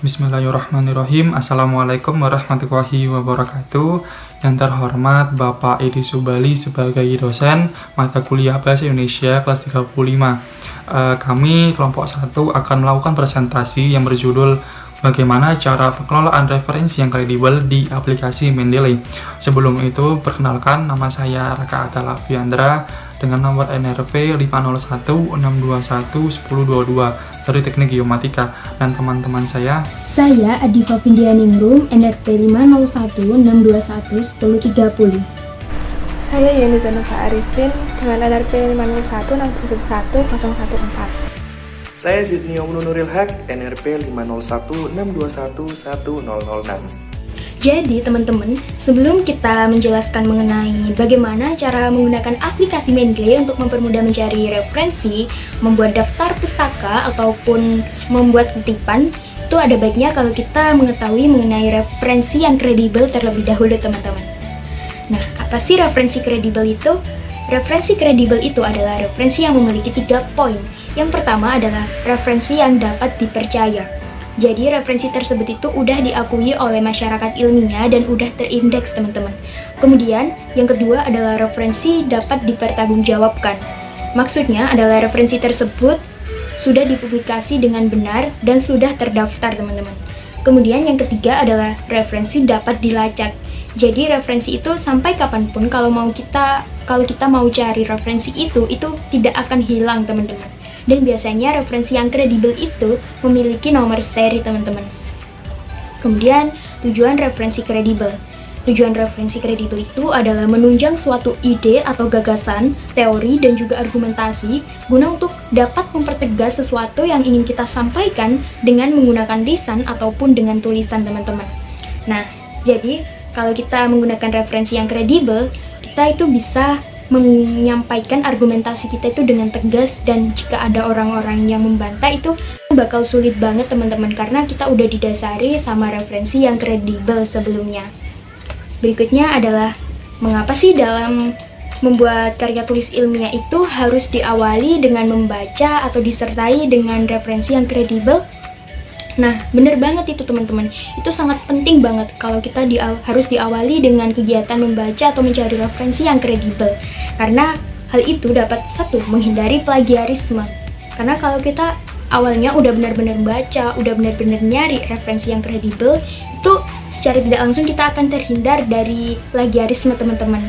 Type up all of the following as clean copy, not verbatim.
Bismillahirrahmanirrahim. Assalamualaikum warahmatullahi wabarakatuh. Yang terhormat Bapak Edi Subali sebagai dosen mata kuliah Bahasa Indonesia kelas 35. Kami kelompok 1 akan melakukan presentasi yang berjudul bagaimana cara pengelolaan referensi yang kredibel di aplikasi Mendeley. Sebelum itu, perkenalkan, nama saya Raka Atala Fiandra dengan nomor NRP 501-621-1022 dari Teknik Geomatika, dan teman-teman saya Adifa Findianingrum, NRP 501-621-1030. Saya Yani Zanova Arifin dengan NRP 501-621-014. Saya Zidnio Nuril Haq, NRP 501-621-10006. Jadi teman-teman, sebelum kita menjelaskan mengenai bagaimana cara menggunakan aplikasi Mendeley untuk mempermudah mencari referensi, membuat daftar pustaka, ataupun membuat kutipan, itu ada baiknya kalau kita mengetahui mengenai referensi yang kredibel terlebih dahulu, teman-teman. Nah, apa sih referensi kredibel itu? Referensi kredibel itu adalah referensi yang memiliki 3 poin. Yang pertama adalah referensi yang dapat dipercaya. Jadi referensi tersebut itu udah diakui oleh masyarakat ilmiah dan udah terindeks, teman-teman. Kemudian yang kedua adalah referensi dapat dipertanggungjawabkan. Maksudnya adalah referensi tersebut sudah dipublikasi dengan benar dan sudah terdaftar, teman-teman. Kemudian yang ketiga adalah referensi dapat dilacak. Jadi referensi itu sampai kapanpun kalau kita mau cari referensi itu tidak akan hilang, teman-teman. Dan biasanya referensi yang kredibel itu memiliki nomor seri, teman-teman. Kemudian tujuan referensi kredibel. Tujuan referensi kredibel itu adalah menunjang suatu ide atau gagasan, teori, dan juga argumentasi guna untuk dapat mempertegas sesuatu yang ingin kita sampaikan dengan menggunakan lisan ataupun dengan tulisan, teman-teman. Nah, jadi kalau kita menggunakan referensi yang kredibel, kita itu bisa menyampaikan argumentasi kita itu dengan tegas, dan jika ada orang-orang yang membantah itu bakal sulit banget, teman-teman, karena kita udah didasari sama referensi yang kredibel sebelumnya. Berikutnya adalah mengapa sih dalam membuat karya tulis ilmiah itu harus diawali dengan membaca atau disertai dengan referensi yang kredibel? Nah, bener banget itu, teman-teman. Itu sangat penting banget kalau kita harus diawali dengan kegiatan membaca atau mencari referensi yang kredibel. Karena hal itu dapat menghindari plagiarisme. Karena kalau kita awalnya udah benar-benar baca, udah benar-benar nyari referensi yang kredibel, itu secara tidak langsung kita akan terhindar dari plagiarisme, teman-teman.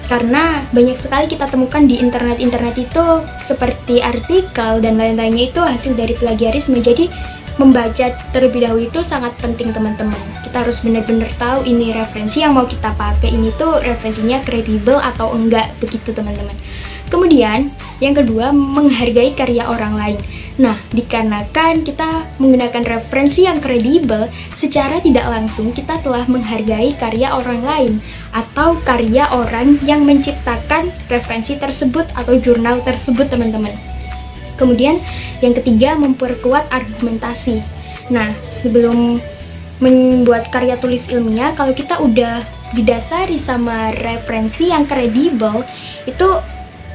Karena banyak sekali kita temukan di internet itu seperti artikel dan lain-lainnya itu hasil dari plagiarisme. Jadi membaca terlebih dahulu itu sangat penting, teman-teman. Kita harus benar-benar tahu ini referensi yang mau kita pakai ini tuh referensinya kredibel atau enggak, begitu, teman-teman. Kemudian yang kedua, menghargai karya orang lain. Nah, dikarenakan kita menggunakan referensi yang kredibel, secara tidak langsung kita telah menghargai karya orang lain atau karya orang yang menciptakan referensi tersebut atau jurnal tersebut, teman-teman. Kemudian yang ketiga, memperkuat argumentasi. Nah, sebelum membuat karya tulis ilmiah, kalau kita udah didasari sama referensi yang kredibel, itu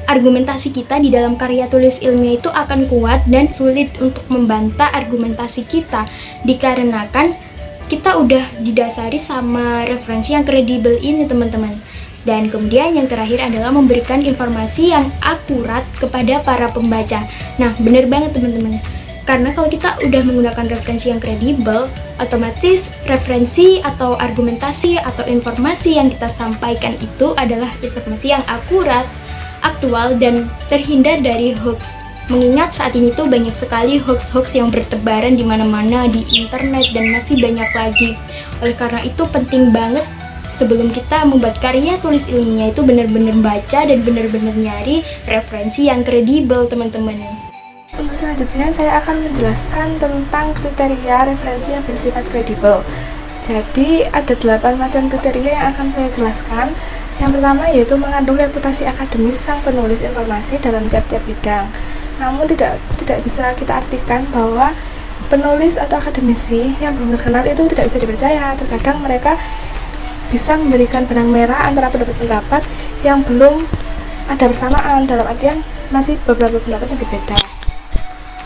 argumentasi kita di dalam karya tulis ilmiah itu akan kuat dan sulit untuk membantah argumentasi kita, dikarenakan kita udah didasari sama referensi yang kredibel ini, teman-teman. Dan kemudian yang terakhir adalah memberikan informasi yang akurat kepada para pembaca. Nah, bener banget, teman-teman. Karena kalau kita udah menggunakan referensi yang kredibel, otomatis referensi atau argumentasi atau informasi yang kita sampaikan itu adalah informasi yang akurat, aktual, dan terhindar dari hoax. Mengingat saat ini tuh banyak sekali hoax-hoax yang bertebaran di mana-mana di internet dan masih banyak lagi. Oleh karena itu penting banget sebelum kita membuat karya tulis ilmiah itu benar-benar baca dan benar-benar nyari referensi yang kredibel, teman-teman. Untuk selanjutnya saya akan menjelaskan tentang kriteria referensi yang bersifat kredibel. Jadi ada 8 macam kriteria yang akan saya jelaskan. Yang pertama yaitu mengandung reputasi akademis sang penulis informasi dalam tiap-tiap bidang. Namun tidak bisa kita artikan bahwa penulis atau akademisi yang belum terkenal itu tidak bisa dipercaya. Terkadang mereka bisa memberikan benang merah antara pendapat-pendapat yang belum ada bersamaan, dalam artian masih beberapa pendapat yang berbeda.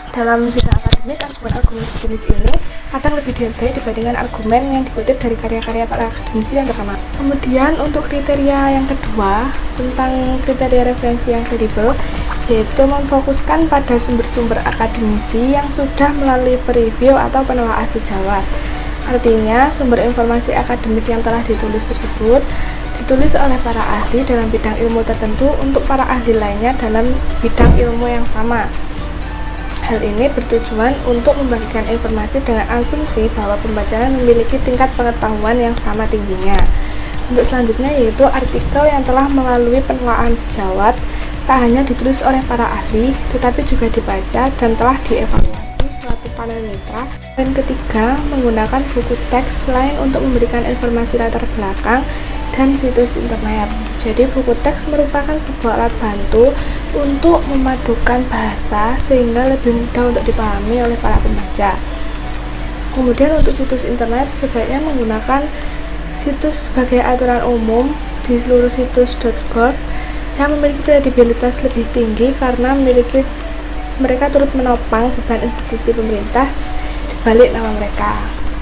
Dalam bidang akademik akademik, argumen-argumen sejenis ini kadang lebih dihargai dibandingkan argumen yang dikutip dari karya-karya para akademisi yang terkenal. Kemudian untuk kriteria yang kedua tentang kriteria referensi yang kredibel, yaitu memfokuskan pada sumber-sumber akademisi yang sudah melalui preview atau penelaahan sejawat. Artinya, sumber informasi akademik yang telah ditulis tersebut ditulis oleh para ahli dalam bidang ilmu tertentu untuk para ahli lainnya dalam bidang ilmu yang sama. Hal ini bertujuan untuk membagikan informasi dengan asumsi bahwa pembacanya memiliki tingkat pengetahuan yang sama tingginya. Untuk selanjutnya yaitu artikel yang telah melalui penelaahan sejawat, tak hanya ditulis oleh para ahli, tetapi juga dibaca dan telah dievaluasi suatu panel mitra. Dan ketiga, menggunakan buku teks selain untuk memberikan informasi latar belakang dan situs internet. Jadi buku teks merupakan sebuah alat bantu untuk memadukan bahasa sehingga lebih mudah untuk dipahami oleh para pembaca. Kemudian untuk situs internet sebaiknya menggunakan situs sebagai aturan umum di seluruh situs.gov yang memiliki kredibilitas lebih tinggi karena mereka turut menopang beban institusi pemerintah di balik nama mereka.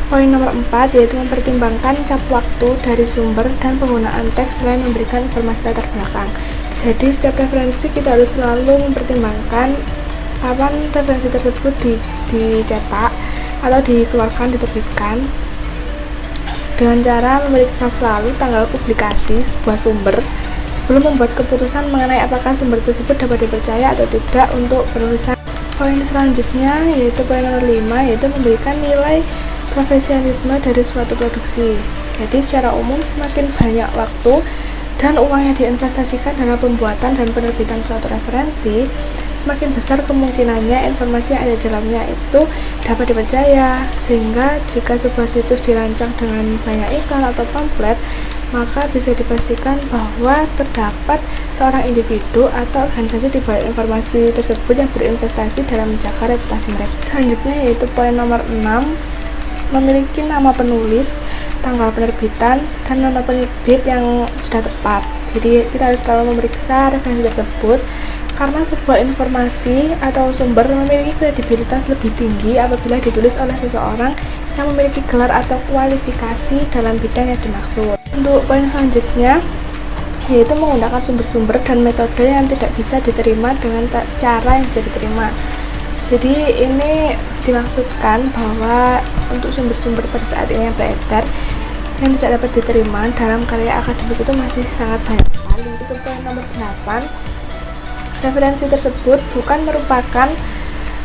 Poin nomor 4 yaitu mempertimbangkan cap waktu dari sumber dan penggunaan teks selain memberikan informasi latar belakang. Jadi setiap referensi kita harus selalu mempertimbangkan kapan referensi tersebut dicetak atau dikeluarkan, diterbitkan, dengan cara memeriksa selalu tanggal publikasi sebuah sumber sebelum membuat keputusan mengenai apakah sumber tersebut dapat dipercaya atau tidak untuk penulisan. Poin selanjutnya yaitu poin nomor 5 yaitu memberikan nilai profesionalisme dari suatu produksi. Jadi secara umum semakin banyak waktu dan uang yang diinvestasikan dalam pembuatan dan penerbitan suatu referensi, semakin besar kemungkinannya informasi yang ada di dalamnya itu dapat dipercaya. Sehingga jika sebuah situs dirancang dengan banyak iklan atau pamflet, maka bisa dipastikan bahwa terdapat seorang individu atau organisasi di balik informasi tersebut yang berinvestasi dalam menjaga reputasi mereka. Selanjutnya yaitu poin nomor 6, memiliki nama penulis, tanggal penerbitan, dan nama penerbit yang sudah tepat. Jadi kita harus selalu memeriksa referensi tersebut karena sebuah informasi atau sumber memiliki kredibilitas lebih tinggi apabila ditulis oleh seseorang yang memiliki gelar atau kualifikasi dalam bidang yang dimaksud. Untuk poin selanjutnya yaitu menggunakan sumber-sumber dan metode yang tidak bisa diterima dengan cara yang bisa diterima. Jadi ini dimaksudkan bahwa untuk sumber-sumber pada saat ini yang beredar yang tidak dapat diterima dalam karya akademik itu masih sangat banyak sekali. Itu poin nomor 8. Referensi tersebut bukan merupakan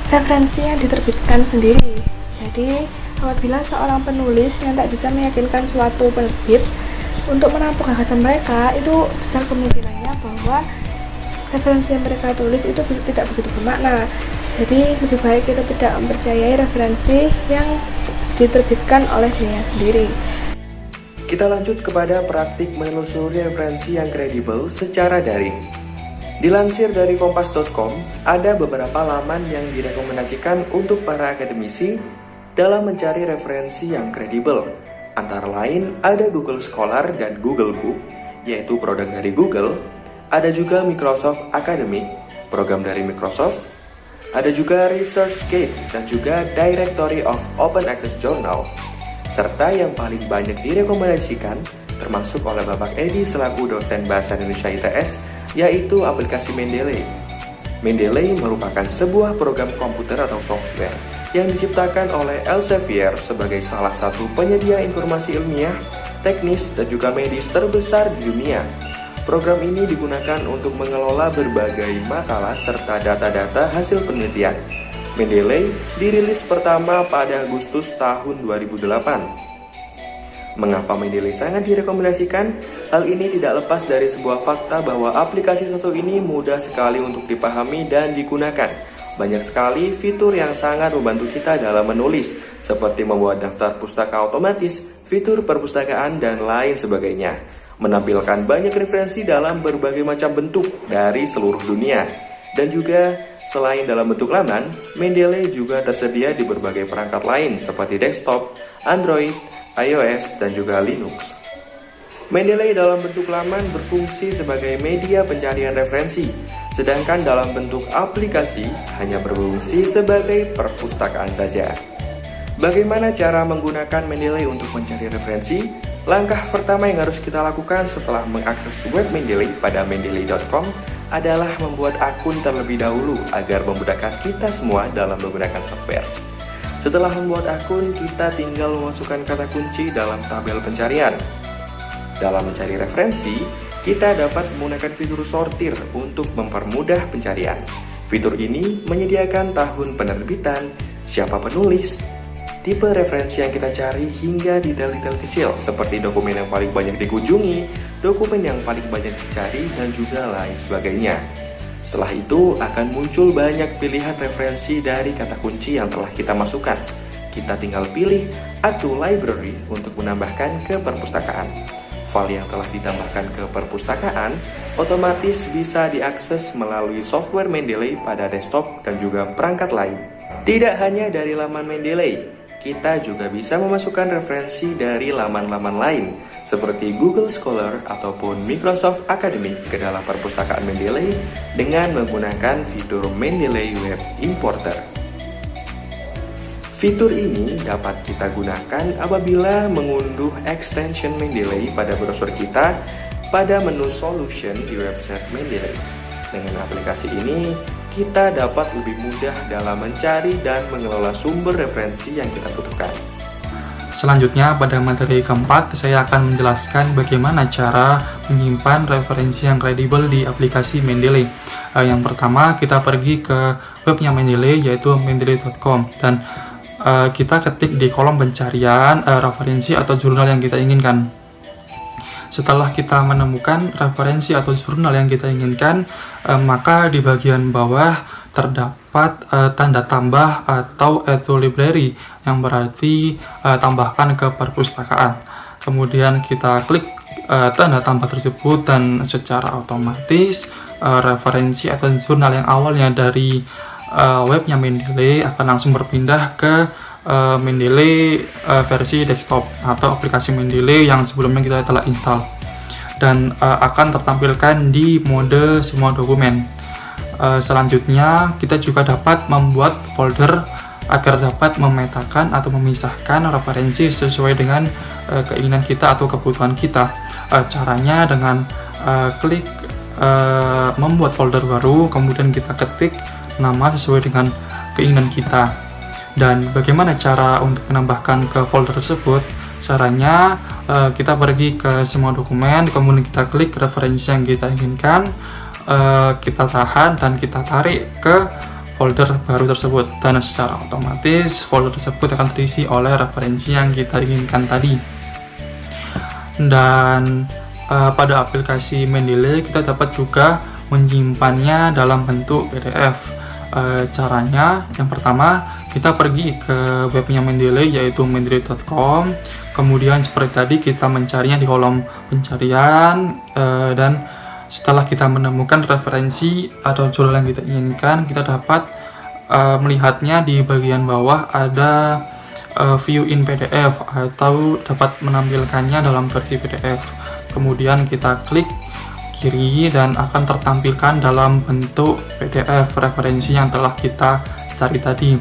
referensi yang diterbitkan sendiri. Jadi apabila seorang penulis yang tak bisa meyakinkan suatu penerbit untuk menampung gagasan mereka, itu besar kemungkinannya bahwa referensi yang mereka tulis itu tidak begitu bermakna. Jadi lebih baik kita tidak mempercayai referensi yang diterbitkan oleh dirinya sendiri. Kita lanjut kepada praktik menelusuri referensi yang kredibel secara daring. Dilansir dari kompas.com, ada beberapa laman yang direkomendasikan untuk para akademisi dalam mencari referensi yang kredibel. Antara lain ada Google Scholar dan Google Book, yaitu produk dari Google. Ada juga Microsoft Academic, program dari Microsoft. Ada juga ResearchGate dan juga Directory of Open Access Journal. Serta yang paling banyak direkomendasikan, termasuk oleh Bapak Edi selaku dosen Bahasa Indonesia ITS, yaitu aplikasi Mendeley. Mendeley merupakan sebuah program komputer atau software yang diciptakan oleh Elsevier sebagai salah satu penyedia informasi ilmiah, teknis, dan juga medis terbesar di dunia. Program ini digunakan untuk mengelola berbagai makalah serta data-data hasil penelitian. Mendeley dirilis pertama pada Agustus tahun 2008. Mengapa Mendeley sangat direkomendasikan? Hal ini tidak lepas dari sebuah fakta bahwa aplikasi satu ini mudah sekali untuk dipahami dan digunakan. Banyak sekali fitur yang sangat membantu kita dalam menulis, seperti membuat daftar pustaka otomatis, fitur perpustakaan, dan lain sebagainya. Menampilkan banyak referensi dalam berbagai macam bentuk dari seluruh dunia. Dan juga selain dalam bentuk laman, Mendeley juga tersedia di berbagai perangkat lain seperti desktop, Android, iOS, dan juga Linux. Mendeley dalam bentuk laman berfungsi sebagai media pencarian referensi, sedangkan dalam bentuk aplikasi hanya berfungsi sebagai perpustakaan saja. Bagaimana cara menggunakan Mendeley untuk mencari referensi? Langkah pertama yang harus kita lakukan setelah mengakses web Mendeley pada mendeley.com adalah membuat akun terlebih dahulu agar memudahkan kita semua dalam menggunakan software. Setelah membuat akun, kita tinggal memasukkan kata kunci dalam tabel pencarian. Dalam mencari referensi, kita dapat menggunakan fitur sortir untuk mempermudah pencarian. Fitur ini menyediakan tahun penerbitan, siapa penulis, tipe referensi yang kita cari, hingga detail-detail kecil seperti dokumen yang paling banyak dikunjungi, dokumen yang paling banyak dicari, dan juga lain sebagainya. Setelah itu akan muncul banyak pilihan referensi dari kata kunci yang telah kita masukkan. Kita tinggal pilih Add to Library untuk menambahkan ke perpustakaan. File yang telah ditambahkan ke perpustakaan otomatis bisa diakses melalui software Mendeley pada desktop dan juga perangkat lain. Tidak hanya dari laman Mendeley, kita juga bisa memasukkan referensi dari laman-laman lain seperti Google Scholar ataupun Microsoft Academic ke dalam perpustakaan Mendeley dengan menggunakan fitur Mendeley Web Importer. Fitur ini dapat kita gunakan apabila mengunduh extension Mendeley pada browser kita pada menu Solution di website Mendeley. Dengan aplikasi ini, kita dapat lebih mudah dalam mencari dan mengelola sumber referensi yang kita butuhkan. Selanjutnya, pada materi keempat, saya akan menjelaskan bagaimana cara menyimpan referensi yang kredibel di aplikasi Mendeley. Yang pertama, kita pergi ke webnya Mendeley, yaitu mendeley.com, dan kita ketik di kolom pencarian referensi atau jurnal yang kita inginkan. Setelah kita menemukan referensi atau jurnal yang kita inginkan, maka di bagian bawah terdapat tanda tambah atau add to library, yang berarti tambahkan ke perpustakaan. Kemudian kita klik tanda tambah tersebut dan secara otomatis referensi atau jurnal yang awalnya dari webnya Mendeley akan langsung berpindah ke Mendeley versi desktop atau aplikasi Mendeley yang sebelumnya kita telah install, dan akan tertampilkan di mode semua dokumen. Selanjutnya kita juga dapat membuat folder agar dapat memetakan atau memisahkan referensi sesuai dengan keinginan kita atau kebutuhan kita. Caranya dengan klik membuat folder baru, kemudian kita ketik nama sesuai dengan keinginan kita. Dan bagaimana cara untuk menambahkan ke folder tersebut? Caranya kita pergi ke semua dokumen, kemudian kita klik referensi yang kita inginkan, kita tahan dan kita tarik ke folder baru tersebut, dan secara otomatis folder tersebut akan terisi oleh referensi yang kita inginkan tadi. Dan pada aplikasi Mendeley kita dapat juga menyimpannya dalam bentuk PDF. Caranya yang pertama, kita pergi ke webnya Mendeley, yaitu mendeley.com. Kemudian seperti tadi kita mencarinya di kolom pencarian, dan setelah kita menemukan referensi atau jurnal yang kita inginkan, kita dapat melihatnya di bagian bawah ada view in PDF atau dapat menampilkannya dalam versi PDF. Kemudian kita klik kiri dan akan tertampilkan dalam bentuk PDF referensi yang telah kita cari tadi.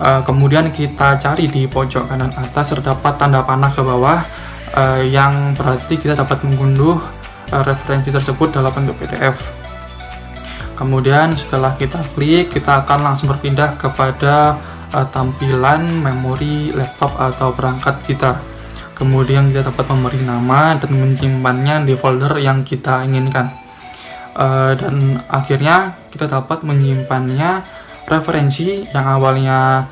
Kemudian kita cari di pojok kanan atas terdapat tanda panah ke bawah, yang berarti kita dapat mengunduh referensi tersebut dalam bentuk PDF. Kemudian setelah kita klik, kita akan langsung berpindah kepada tampilan memori laptop atau perangkat kita. Kemudian kita dapat memberi nama dan menyimpannya di folder yang kita inginkan. Dan akhirnya kita dapat menyimpannya referensi yang awalnya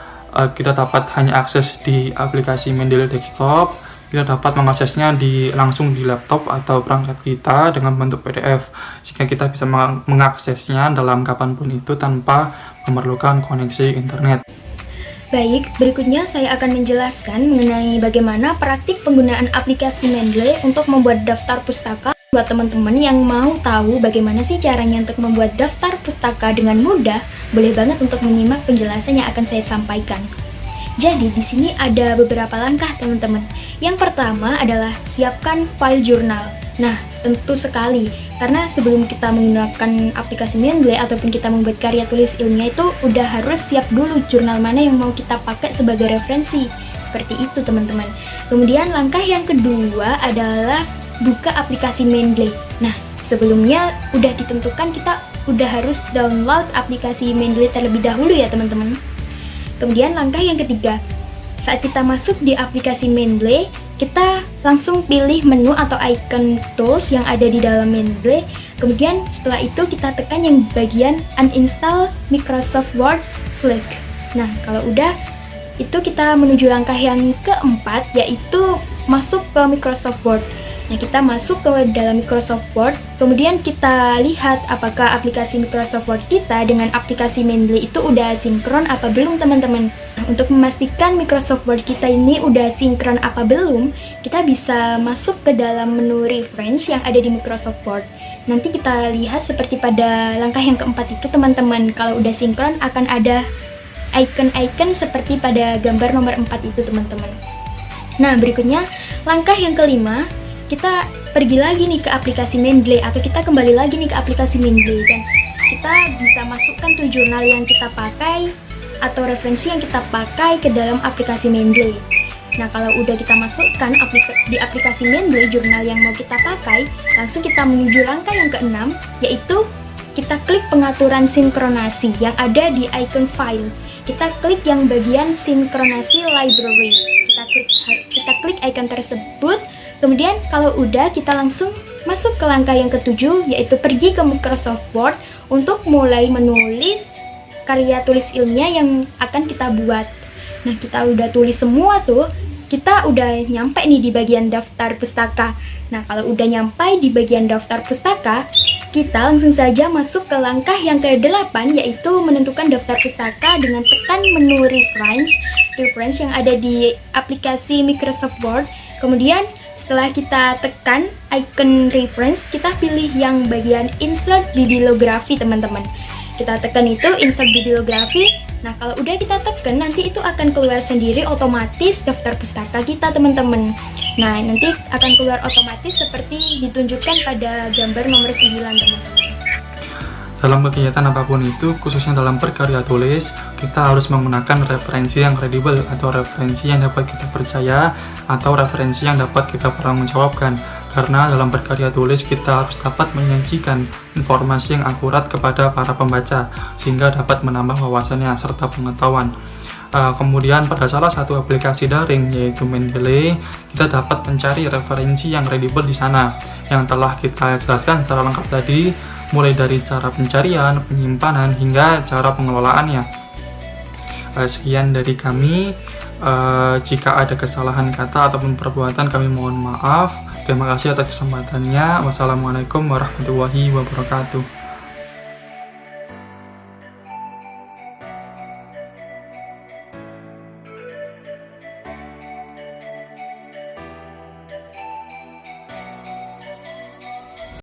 kita dapat hanya akses di aplikasi Mendeley desktop, kita dapat mengaksesnya langsung di laptop atau perangkat kita dengan bentuk PDF, sehingga kita bisa mengaksesnya dalam kapanpun itu tanpa memerlukan koneksi internet. Baik, berikutnya saya akan menjelaskan mengenai bagaimana praktik penggunaan aplikasi Mendeley untuk membuat daftar pustaka. Buat teman-teman yang mau tahu bagaimana sih caranya untuk membuat daftar pustaka dengan mudah, boleh banget untuk menyimak penjelasan yang akan saya sampaikan. Jadi di sini ada beberapa langkah teman-teman. Yang pertama adalah siapkan file jurnal. Nah, tentu sekali karena sebelum kita menggunakan aplikasi Mendeley ataupun kita membuat karya tulis ilmiah itu udah harus siap dulu jurnal mana yang mau kita pakai sebagai referensi. Seperti itu teman-teman. Kemudian langkah yang kedua adalah buka aplikasi Mendeley. Nah, sebelumnya udah ditentukan kita udah harus download aplikasi Mendeley terlebih dahulu ya teman-teman. Kemudian langkah yang ketiga, saat kita masuk di aplikasi Mendeley, kita langsung pilih menu atau icon tools yang ada di dalam Mendeley. Kemudian setelah itu kita tekan yang bagian uninstall Microsoft Word, klik. Nah, kalau udah itu kita menuju langkah yang keempat, yaitu masuk ke Microsoft Word. Nah, kita masuk ke dalam Microsoft Word, kemudian kita lihat apakah aplikasi Microsoft Word kita dengan aplikasi Mendeley itu udah sinkron apa belum teman-teman. Nah, untuk memastikan Microsoft Word kita ini udah sinkron apa belum, kita bisa masuk ke dalam menu reference yang ada di Microsoft Word. Nanti kita lihat seperti pada langkah yang keempat itu teman-teman, kalau udah sinkron akan ada icon-icon seperti pada gambar nomor 4 itu teman-teman. Nah, berikutnya langkah yang kelima, kita pergi lagi nih ke aplikasi Mendeley atau kita kembali lagi nih ke aplikasi Mendeley dan kita bisa masukkan tuh jurnal yang kita pakai atau referensi yang kita pakai ke dalam aplikasi Mendeley. Nah, kalau udah kita masukkan di aplikasi Mendeley jurnal yang mau kita pakai, langsung kita menuju langkah yang keenam, yaitu kita klik pengaturan sinkronasi yang ada di icon file. Kita klik yang bagian sinkronasi library. Kita klik icon tersebut. Kemudian kalau udah, kita langsung masuk ke langkah yang ketujuh, yaitu pergi ke Microsoft Word untuk mulai menulis karya tulis ilmiah yang akan kita buat. Nah, kita udah tulis semua tuh, kita udah nyampe nih di bagian daftar pustaka. Nah, kalau udah nyampe di bagian daftar pustaka, kita langsung saja masuk ke langkah yang ke-8, yaitu menentukan daftar pustaka dengan tekan menu reference yang ada di aplikasi Microsoft Word. Kemudian setelah kita tekan icon reference, kita pilih yang bagian insert bibliografi teman-teman. Kita tekan itu insert bibliografi. Nah, kalau udah kita tekan, nanti itu akan keluar sendiri otomatis daftar pustaka kita teman-teman. Nah, nanti akan keluar otomatis seperti ditunjukkan pada gambar nomor 9 teman-teman. Dalam kegiatan apapun itu, khususnya dalam berkarya tulis, kita harus menggunakan referensi yang kredibel atau referensi yang dapat kita percaya atau referensi yang dapat kita pertanggungjawabkan. Karena dalam berkarya tulis kita harus dapat menyajikan informasi yang akurat kepada para pembaca sehingga dapat menambah wawasannya serta pengetahuan. Kemudian pada salah satu aplikasi daring yaitu Mendeley, kita dapat mencari referensi yang kredibel di sana yang telah kita jelaskan secara lengkap tadi, mulai dari cara pencarian, penyimpanan, hingga cara pengelolaannya. Sekian dari kami. Jika ada kesalahan kata ataupun perbuatan, kami mohon maaf. Terima kasih atas kesempatannya. Wassalamualaikum warahmatullahi wabarakatuh.